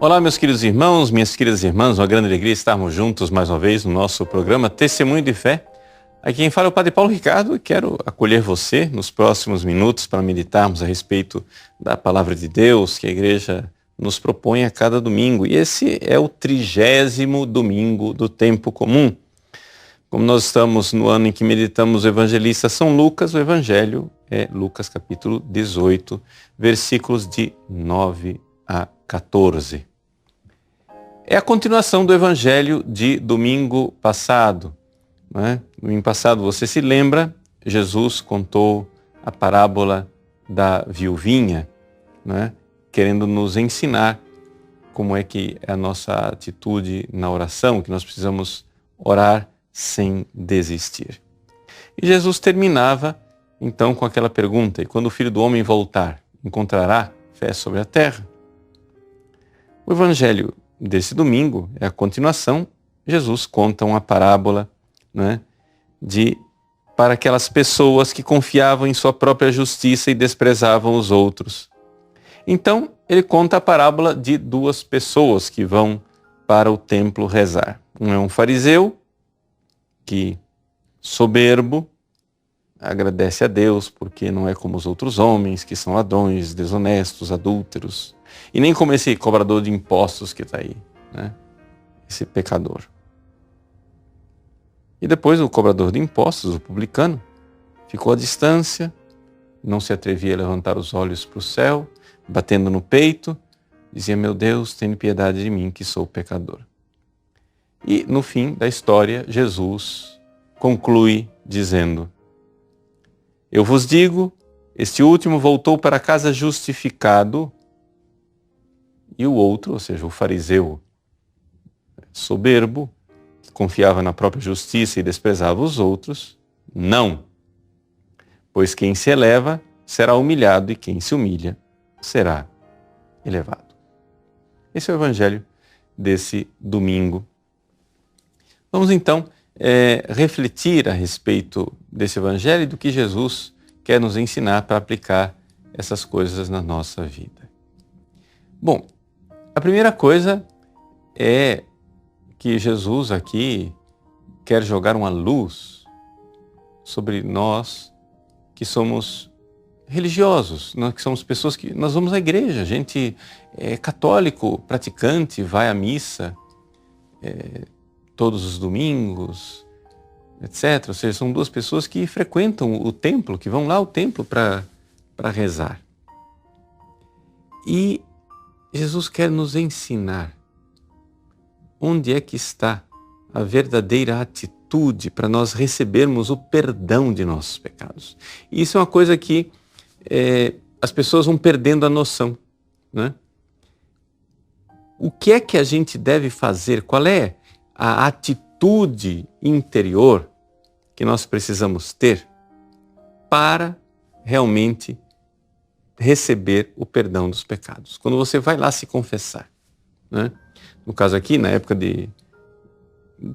Olá, meus queridos irmãos, minhas queridas irmãs, uma grande alegria estarmos juntos mais uma vez no nosso programa Testemunho de Fé. Aqui quem fala é o Padre Paulo Ricardo e quero acolher você nos próximos minutos para meditarmos a respeito da Palavra de Deus que a Igreja nos propõe a cada domingo. E esse é o 30º domingo do tempo comum. Como nós estamos no ano em que meditamos o evangelista São Lucas, o Evangelho é Lucas capítulo 18, versículos de 9 a 14. É a continuação do Evangelho de domingo passado. Não é? Domingo passado, você se lembra, Jesus contou a parábola da viuvinha, não é? Querendo nos ensinar como é que é a nossa atitude na oração, que nós precisamos orar sem desistir. E Jesus terminava então com aquela pergunta: e quando o Filho do Homem voltar, encontrará fé sobre a terra? O Evangelho desse domingo é a continuação. Jesus conta uma parábola, né, para aquelas pessoas que confiavam em sua própria justiça e desprezavam os outros. Então, ele conta a parábola de duas pessoas que vão para o templo rezar. Um é um fariseu, que, soberbo, agradece a Deus porque não é como os outros homens, que são ladrões, desonestos, adúlteros, e nem como esse cobrador de impostos que está aí, né? Esse pecador. E depois o cobrador de impostos, o publicano, ficou à distância, não se atrevia a levantar os olhos para o céu, batendo no peito, dizia: meu Deus, tenha piedade de mim, que sou pecador. E no fim da história, Jesus conclui dizendo: eu vos digo, este último voltou para casa justificado, e o outro, ou seja, o fariseu soberbo, que confiava na própria justiça e desprezava os outros, não. Pois quem se eleva será humilhado e quem se humilha será elevado. Esse é o Evangelho desse domingo. Vamos então refletir a respeito desse Evangelho e do que Jesus quer nos ensinar para aplicar essas coisas na nossa vida. Bom, a primeira coisa é que Jesus aqui quer jogar uma luz sobre nós que somos religiosos, nós que somos pessoas que nós vamos à igreja, a gente é católico, praticante, vai à missa todos os domingos, etc. Ou seja, são duas pessoas que frequentam o templo, que vão lá ao templo para rezar. E Jesus quer nos ensinar onde é que está a verdadeira atitude para nós recebermos o perdão de nossos pecados. E isso é uma coisa que as pessoas vão perdendo a noção, né? O que é que a gente deve fazer? Qual é a atitude interior que nós precisamos ter para realmente receber o perdão dos pecados? Quando você vai lá se confessar, né? No caso aqui, na época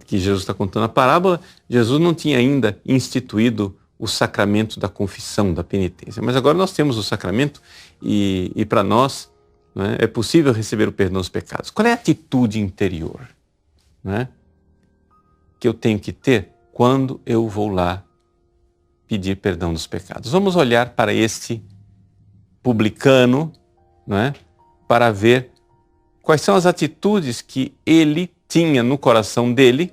que Jesus está contando a parábola, Jesus não tinha ainda instituído o sacramento da confissão, da penitência. Mas agora nós temos o sacramento e para nós, né, é possível receber o perdão dos pecados. Qual é a atitude interior, né, que eu tenho que ter quando eu vou lá pedir perdão dos pecados? Vamos olhar para este publicano, né, para ver quais são as atitudes que ele tinha no coração dele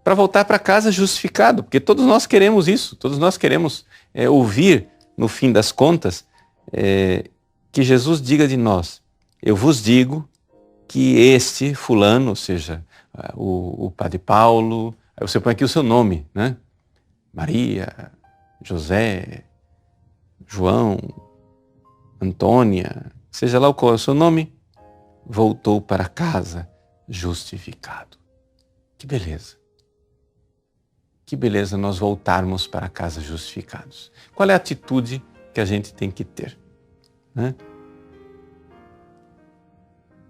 para voltar para casa justificado, porque todos nós queremos isso, todos nós queremos ouvir, no fim das contas, que Jesus diga de nós: eu vos digo que este fulano, ou seja, o Padre Paulo, aí você põe aqui o seu nome, né? Maria, José, João, Antônia, seja lá qual é o seu nome, voltou para casa justificado. Que beleza! Que beleza nós voltarmos para casa justificados. Qual é a atitude que a gente tem que ter, né?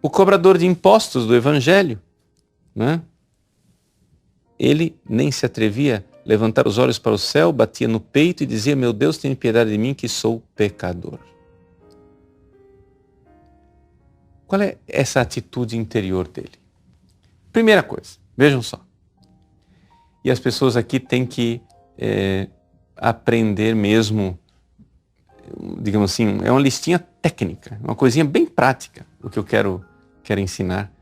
O cobrador de impostos do Evangelho, né? Ele nem se atrevia a levantar os olhos para o céu, batia no peito e dizia: meu Deus, tenha piedade de mim que sou pecador. Qual é essa atitude interior dele? Primeira coisa, vejam só. E as pessoas aqui têm que aprender mesmo, digamos assim, é uma listinha técnica, uma coisinha bem prática, o que eu quero ensinar,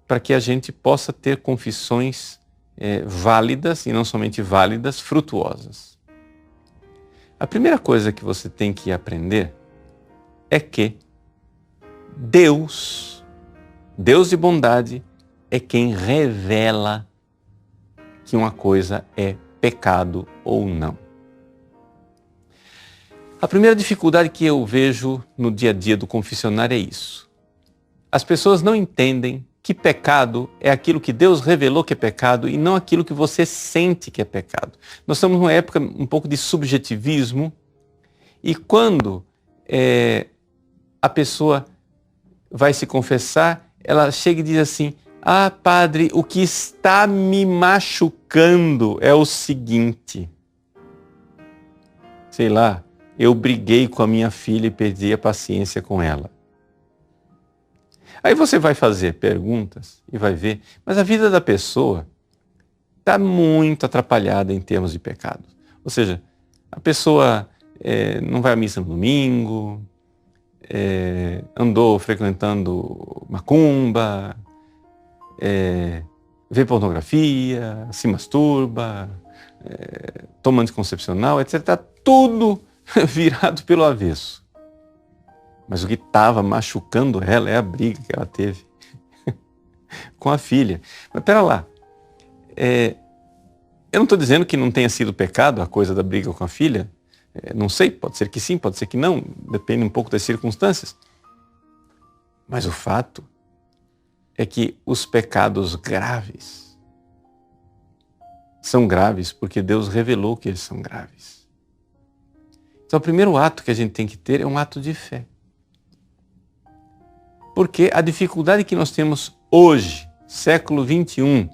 para que a gente possa ter confissões válidas, e não somente válidas, frutuosas. A primeira coisa que você tem que aprender é que Deus de bondade, é quem revela que uma coisa é pecado ou não. A primeira dificuldade que eu vejo no dia a dia do confessionário é isso. As pessoas não entendem que pecado é aquilo que Deus revelou que é pecado e não aquilo que você sente que é pecado. Nós estamos numa época um pouco de subjetivismo e quando a pessoa vai se confessar, ela chega e diz assim: ah, padre, o que está me machucando é o seguinte. Sei lá, eu briguei com a minha filha e perdi a paciência com ela. Aí você vai fazer perguntas e vai ver, mas a vida da pessoa está muito atrapalhada em termos de pecado. Ou seja, a pessoa não vai à missa no domingo, andou frequentando macumba, vê pornografia, se masturba, toma anticoncepcional, etc. Está tudo virado pelo avesso. Mas o que estava machucando ela é a briga que ela teve com a filha. Mas pera lá, eu não estou dizendo que não tenha sido pecado a coisa da briga com a filha. Não sei, pode ser que sim, pode ser que não, depende um pouco das circunstâncias. Mas o fato é que os pecados graves são graves porque Deus revelou que eles são graves. Então o primeiro ato que a gente tem que ter é um ato de fé. Porque a dificuldade que nós temos hoje, século 21,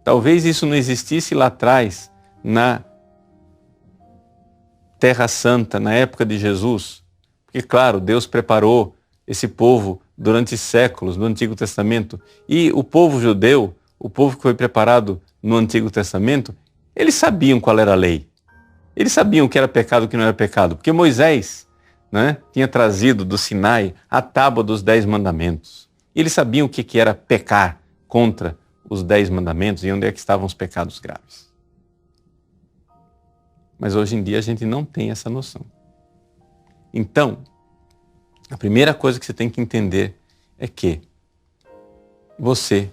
talvez isso não existisse lá atrás, na Terra Santa, na época de Jesus. Porque, claro, Deus preparou esse povo durante séculos no Antigo Testamento. E o povo judeu, o povo que foi preparado no Antigo Testamento, eles sabiam qual era a lei. Eles sabiam o que era pecado e o que não era pecado. Porque Moisés, né, tinha trazido do Sinai a tábua dos 10 mandamentos. E eles sabiam o que era pecar contra os 10 mandamentos e onde é que estavam os pecados graves. Mas hoje em dia a gente não tem essa noção. Então, a primeira coisa que você tem que entender é que você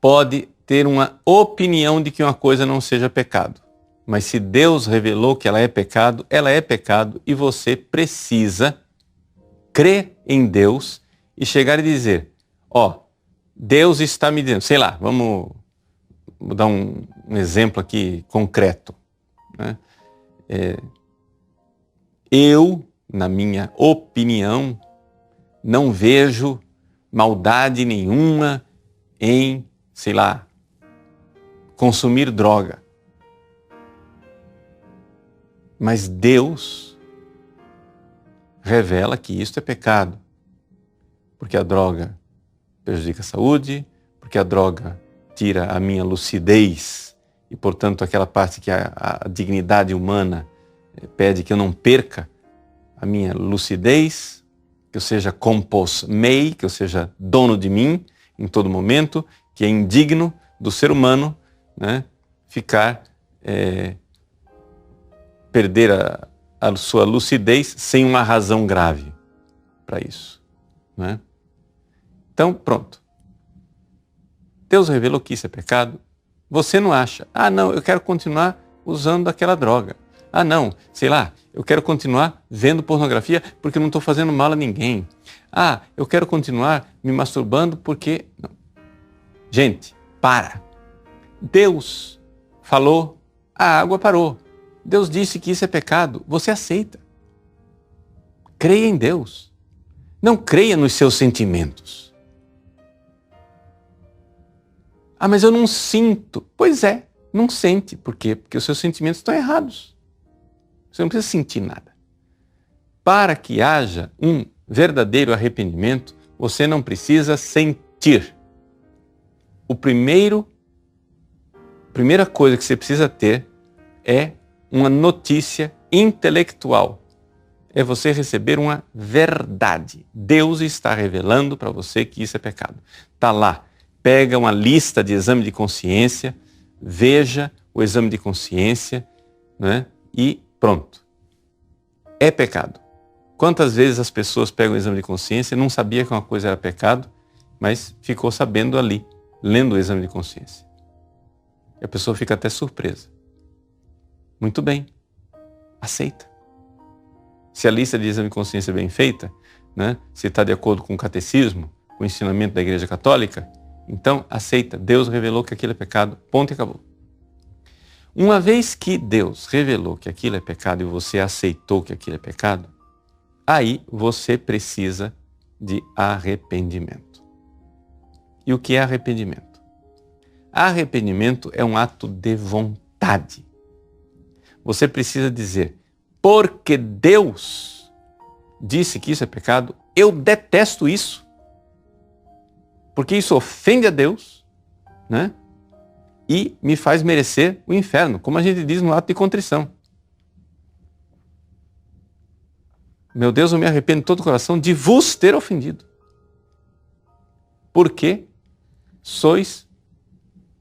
pode ter uma opinião de que uma coisa não seja pecado. Mas se Deus revelou que ela é pecado e você precisa crer em Deus e chegar e dizer: ó, Deus está me dizendo, sei lá, vou dar um exemplo aqui concreto, né? Eu, na minha opinião, não vejo maldade nenhuma em, sei lá, consumir droga. Mas Deus revela que isso é pecado, porque a droga prejudica a saúde, porque a droga tira a minha lucidez e, portanto, aquela parte que a dignidade humana pede que eu não perca a minha lucidez, que eu seja compos mei, que eu seja dono de mim em todo momento, que é indigno do ser humano, né, perder a sua lucidez sem uma razão grave para isso, né? Então, pronto. Deus revelou que isso é pecado. Você não acha: ah, não, eu quero continuar usando aquela droga. Ah, não, sei lá, eu quero continuar vendo pornografia porque eu não estou fazendo mal a ninguém. Ah, eu quero continuar me masturbando porque... Não. Gente, para. Deus falou, a água parou. Deus disse que isso é pecado. Você aceita. Creia em Deus. Não creia nos seus sentimentos. Ah, mas eu não sinto. Pois é, não sente. Por quê? Porque os seus sentimentos estão errados. Você não precisa sentir nada. Para que haja um verdadeiro arrependimento, você não precisa sentir. Primeira coisa que você precisa ter é uma notícia intelectual. É você receber uma verdade. Deus está revelando para você que isso é pecado. Está lá. Pega uma lista de exame de consciência, veja o exame de consciência, né? E pronto. É pecado. Quantas vezes as pessoas pegam o exame de consciência e não sabia que uma coisa era pecado, mas ficou sabendo ali, lendo o exame de consciência. E a pessoa fica até surpresa. Muito bem. Aceita. Se a lista de exame de consciência é bem feita, né? Se está de acordo com o catecismo, com o ensinamento da Igreja Católica, então aceita. Deus revelou que aquilo é pecado, ponto e acabou. Uma vez que Deus revelou que aquilo é pecado e você aceitou que aquilo é pecado, aí você precisa de arrependimento. E o que é arrependimento? Arrependimento é um ato de vontade. Você precisa dizer, porque Deus disse que isso é pecado, eu detesto isso. Porque isso ofende a Deus, né? E me faz merecer o inferno, como a gente diz no ato de contrição. Meu Deus, eu me arrependo de todo o coração de vos ter ofendido. Porque sois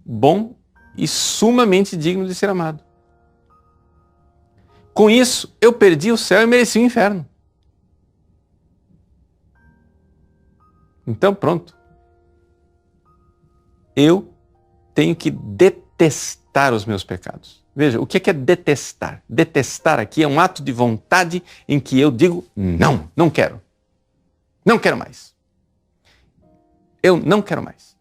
bom e sumamente digno de ser amado. Com isso, eu perdi o céu e mereci o inferno. Então, pronto. Eu tenho que detestar os meus pecados. Veja, o que é detestar? Detestar aqui é um ato de vontade em que eu digo, não, não quero. Não quero mais. Eu não quero mais.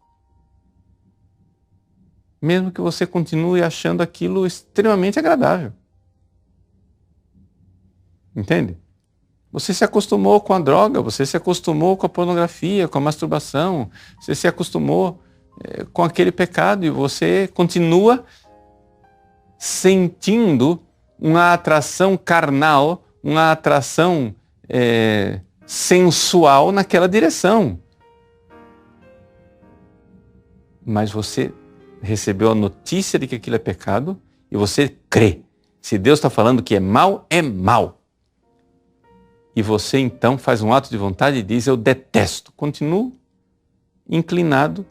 Mesmo que você continue achando aquilo extremamente agradável. Entende? Você se acostumou com a droga, você se acostumou com a pornografia, com a masturbação, você se acostumou com aquele pecado e você continua sentindo uma atração carnal, uma atração sensual naquela direção. Mas você recebeu a notícia de que aquilo é pecado e você crê. Se Deus está falando que é mal, é mal. E você então faz um ato de vontade e diz, eu detesto. Continuo inclinado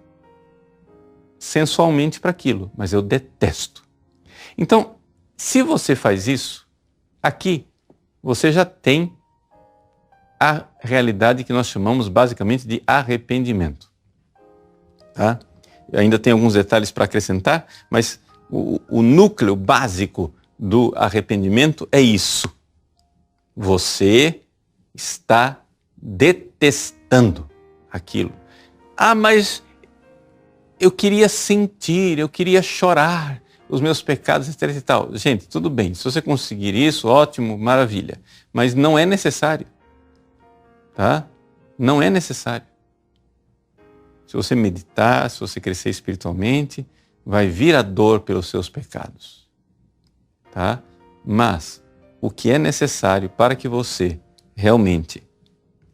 sensualmente para aquilo, mas eu detesto. Então, se você faz isso, aqui você já tem a realidade que nós chamamos basicamente de arrependimento. Tá? Eu ainda tem alguns detalhes para acrescentar, mas o núcleo básico do arrependimento é isso. Você está detestando aquilo. Ah, mas eu queria sentir, eu queria chorar os meus pecados, etc e tal. Gente, tudo bem. Se você conseguir isso, ótimo, maravilha. Mas não é necessário. Tá? Não é necessário. Se você meditar, se você crescer espiritualmente, vai vir a dor pelos seus pecados. Tá? Mas o que é necessário para que você realmente,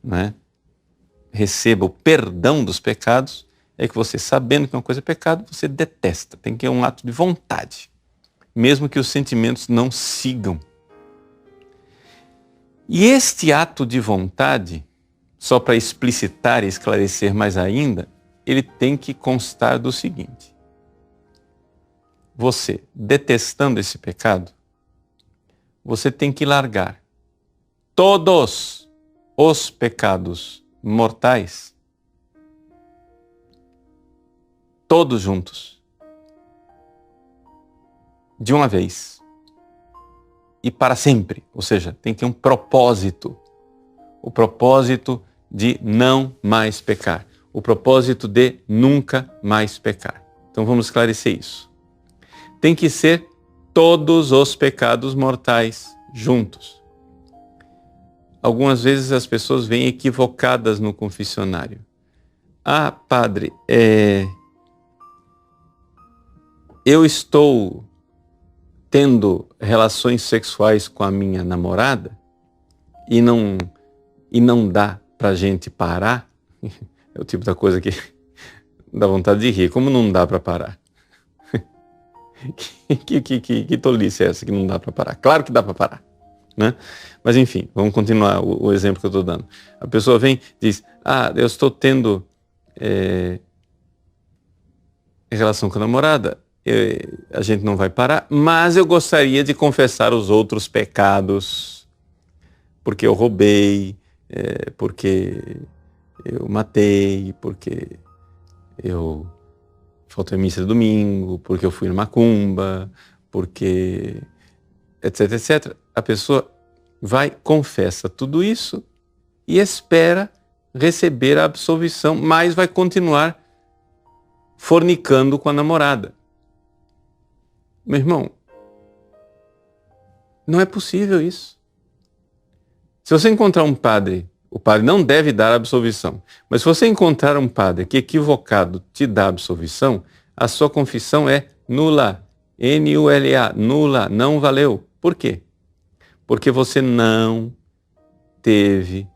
né, receba o perdão dos pecados é que você, sabendo que uma coisa é pecado, você detesta. Tem que ter um ato de vontade, mesmo que os sentimentos não sigam. E este ato de vontade, só para explicitar e esclarecer mais ainda, ele tem que constar do seguinte. Você, detestando esse pecado, você tem que largar todos os pecados mortais, todos juntos, de uma vez e para sempre. Ou seja, tem que ter um propósito. O propósito de não mais pecar. O propósito de nunca mais pecar. Então vamos esclarecer isso. Tem que ser todos os pecados mortais juntos. Algumas vezes as pessoas vêm equivocadas no confessionário. Ah, padre, eu estou tendo relações sexuais com a minha namorada e não dá para a gente parar, é o tipo da coisa que dá vontade de rir. Como não dá para parar? Que tolice é essa que não dá para parar? Claro que dá para parar, né? Mas enfim, vamos continuar o exemplo que eu estou dando. A pessoa vem e diz, eu estou tendo relação com a namorada, a gente não vai parar, mas eu gostaria de confessar os outros pecados, porque eu roubei, porque eu matei, porque eu faltei a missa de domingo, porque eu fui na macumba, porque etc, etc. A pessoa vai, confessa tudo isso e espera receber a absolvição, mas vai continuar fornicando com a namorada. Meu irmão, não é possível isso. Se você encontrar um padre, o padre não deve dar absolvição, mas se você encontrar um padre que equivocado te dá absolvição, a sua confissão é nula. N-U-L-A, nula, não valeu. Por quê? Porque você não teve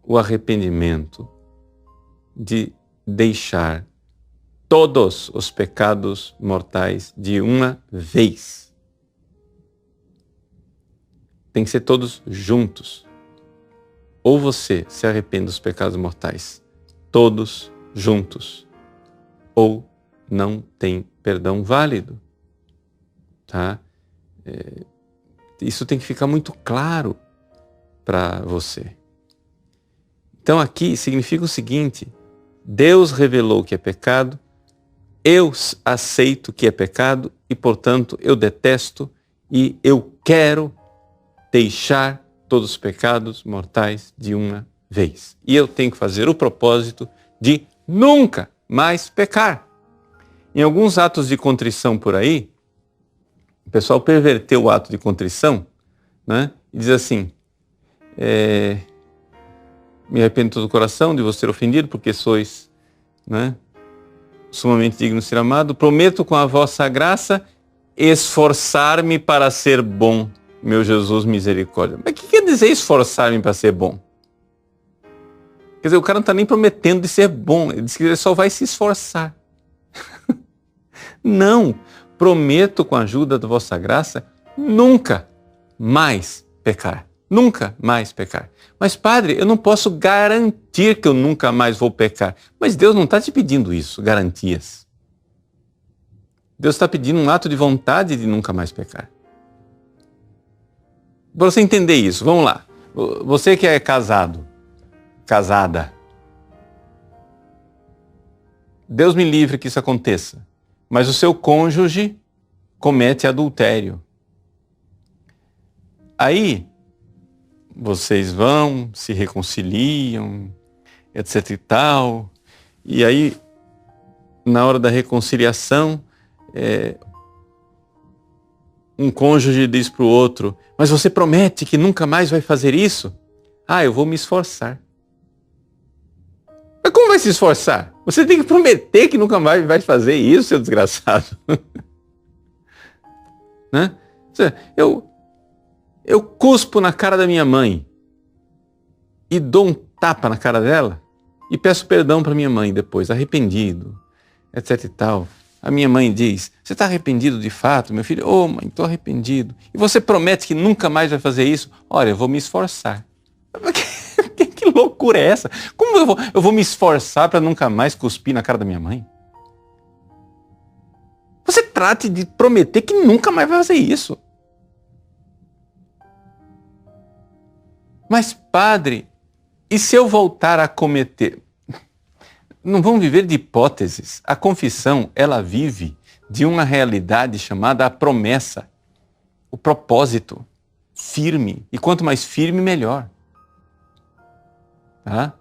o arrependimento de deixar todos os pecados mortais de uma vez. Tem que ser todos juntos. Ou você se arrepende dos pecados mortais, todos juntos, ou não tem perdão válido. Tá? Isso tem que ficar muito claro para você. Então aqui significa o seguinte: Deus revelou que é pecado, eu aceito que é pecado e, portanto, eu detesto e eu quero deixar todos os pecados mortais de uma vez. E eu tenho que fazer o propósito de nunca mais pecar. Em alguns atos de contrição por aí, o pessoal perverteu o ato de contrição, né? E diz assim, me arrependo de todo o coração de vos ter ofendido, porque sois, né, sumamente digno de ser amado. Prometo com a vossa graça esforçar-me para ser bom, meu Jesus, misericórdia. Mas o que quer dizer esforçar-me para ser bom? Quer dizer, o cara não está nem prometendo de ser bom, ele diz que ele só vai se esforçar. Não, prometo com a ajuda da vossa graça nunca mais pecar. Nunca mais pecar. Mas, padre, eu não posso garantir que eu nunca mais vou pecar. Mas Deus não está te pedindo isso, garantias. Deus está pedindo um ato de vontade de nunca mais pecar. Para você entender isso, vamos lá. Você que é casado, casada, Deus me livre que isso aconteça, mas o seu cônjuge comete adultério. Aí, vocês vão, se reconciliam, etc e tal, e aí, na hora da reconciliação, um cônjuge diz para o outro, mas você promete que nunca mais vai fazer isso? Eu vou me esforçar. Mas como vai se esforçar? Você tem que prometer que nunca mais vai fazer isso, seu desgraçado. Né? Eu cuspo na cara da minha mãe e dou um tapa na cara dela e peço perdão para minha mãe depois, arrependido, etc e tal. A minha mãe diz, você está arrependido de fato, meu filho? Ô, mãe, estou arrependido. E você promete que nunca mais vai fazer isso? Olha, eu vou me esforçar. Que loucura é essa? Como eu vou me esforçar para nunca mais cuspir na cara da minha mãe? Você trate de prometer que nunca mais vai fazer isso. Mas, padre, e se eu voltar a cometer? Não vamos viver de hipóteses. A confissão, ela vive de uma realidade chamada a promessa, o propósito firme. E quanto mais firme, melhor. Tá?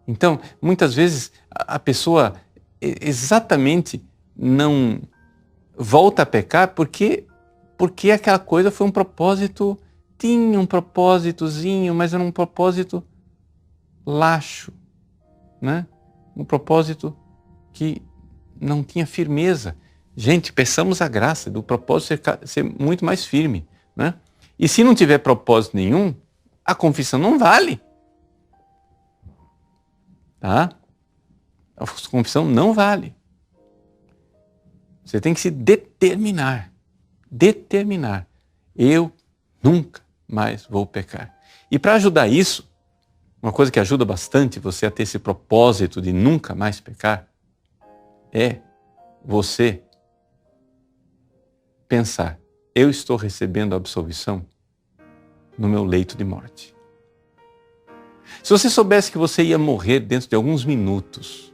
Então, muitas vezes, a pessoa exatamente não volta a pecar porque aquela coisa foi um propósito, tinha um propósitozinho, mas era um propósito laxo, né? Um propósito que não tinha firmeza. Gente, peçamos a graça do propósito ser muito mais firme, né? E se não tiver propósito nenhum, a confissão não vale. tá? A confissão não vale. Você tem que se determinar. Determinar. Eu nunca mais vou pecar. E para ajudar isso, uma coisa que ajuda bastante você a ter esse propósito de nunca mais pecar, é você pensar, eu estou recebendo a absolvição no meu leito de morte. Se você soubesse que você ia morrer dentro de alguns minutos,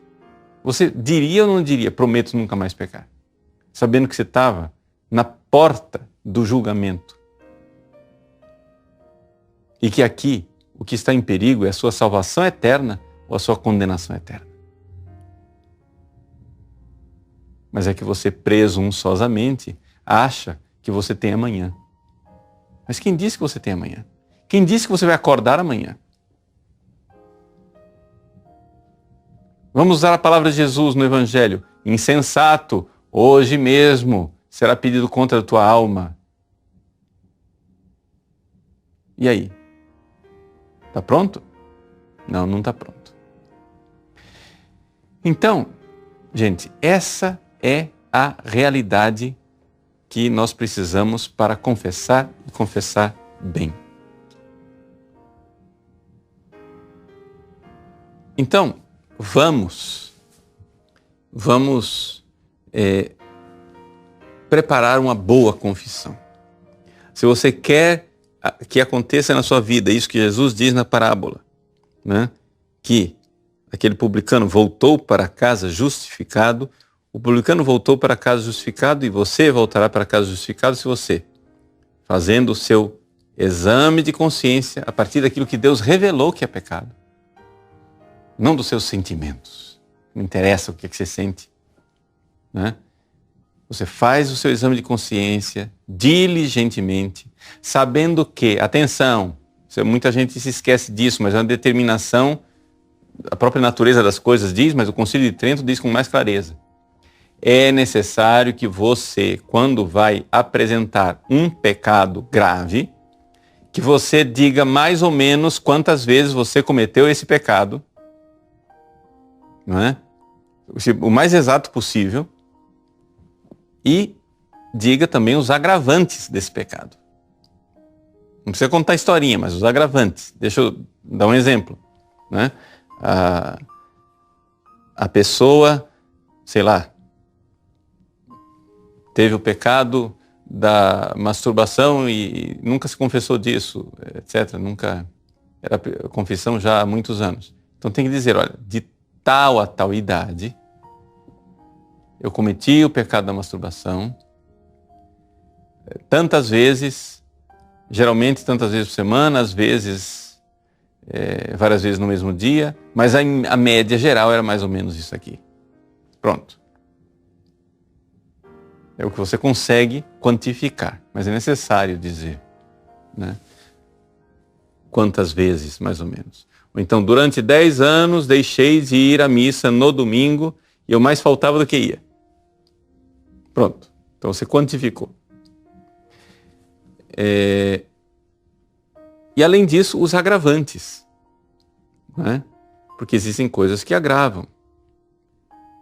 você diria ou não diria, prometo nunca mais pecar? Sabendo que você estava na porta do julgamento. E que aqui, o que está em perigo é a sua salvação eterna ou a sua condenação eterna. Mas é que você, presunçosamente, acha que você tem amanhã. Mas quem disse que você tem amanhã? Quem disse que você vai acordar amanhã? Vamos usar a palavra de Jesus no Evangelho. Insensato, hoje mesmo será pedido contra a tua alma. E aí? Está pronto? Não, não está pronto. Então, gente, essa é a realidade que nós precisamos para confessar e confessar bem. Então, vamos preparar uma boa confissão. Se você quer que aconteça na sua vida isso que Jesus diz na parábola, né? Que aquele publicano voltou para casa justificado, o publicano voltou para casa justificado e você voltará para casa justificado se você, fazendo o seu exame de consciência a partir daquilo que Deus revelou que é pecado, não dos seus sentimentos. Não interessa o que você sente, né? Você faz o seu exame de consciência diligentemente, sabendo que, atenção, muita gente se esquece disso, mas é uma determinação, a própria natureza das coisas diz, mas o Concílio de Trento diz com mais clareza. É necessário que você, quando vai apresentar um pecado grave, que você diga mais ou menos quantas vezes você cometeu esse pecado, não é? O mais exato possível, e diga também os agravantes desse pecado. Não precisa contar historinha, mas os agravantes. Deixa eu dar um exemplo, né? A pessoa, sei lá, teve o pecado da masturbação e nunca se confessou disso, etc. Nunca era confissão já há muitos anos. Então tem que dizer, olha, de tal a tal idade, eu cometi o pecado da masturbação tantas vezes, geralmente tantas vezes por semana, às vezes várias vezes no mesmo dia, mas a média geral era mais ou menos isso aqui. Pronto. É o que você consegue quantificar, mas é necessário dizer, né? Quantas vezes, mais ou menos. Ou então, durante 10 anos, deixei de ir à missa no domingo e eu mais faltava do que ia. Pronto. Então, você quantificou. E, além disso, os agravantes, né? Porque existem coisas que agravam.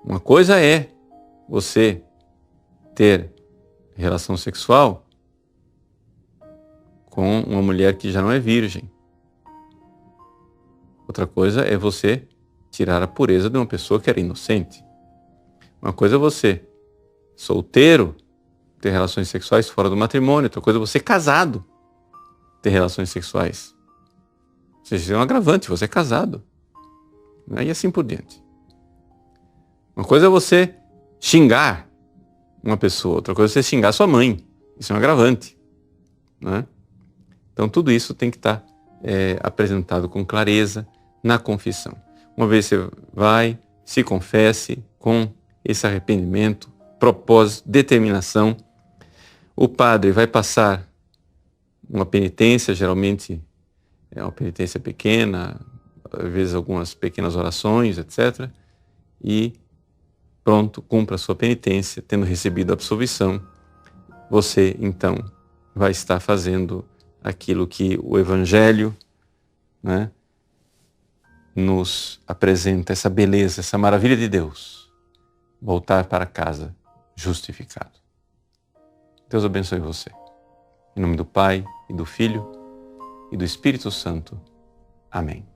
Uma coisa é você ter relação sexual com uma mulher que já não é virgem. Outra coisa é você tirar a pureza de uma pessoa que era inocente. Uma coisa é você, solteiro, ter relações sexuais fora do matrimônio. Outra coisa é você, casado, ter relações sexuais. Ou seja, isso é um agravante, você é casado. E assim por diante. Uma coisa é você xingar uma pessoa, outra coisa é você xingar sua mãe. Isso é um agravante, né? Então tudo isso tem que estar apresentado com clareza na confissão. Uma vez você vai, se confesse com esse arrependimento, propósito, determinação, o padre vai passar uma penitência, geralmente é uma penitência pequena, às vezes algumas pequenas orações, etc. E pronto, cumpra a sua penitência, tendo recebido a absolvição, você então vai estar fazendo aquilo que o Evangelho, né, nos apresenta essa beleza, essa maravilha de Deus, voltar para casa justificado. Deus abençoe você. Em nome do Pai, e do Filho, e do Espírito Santo. Amém.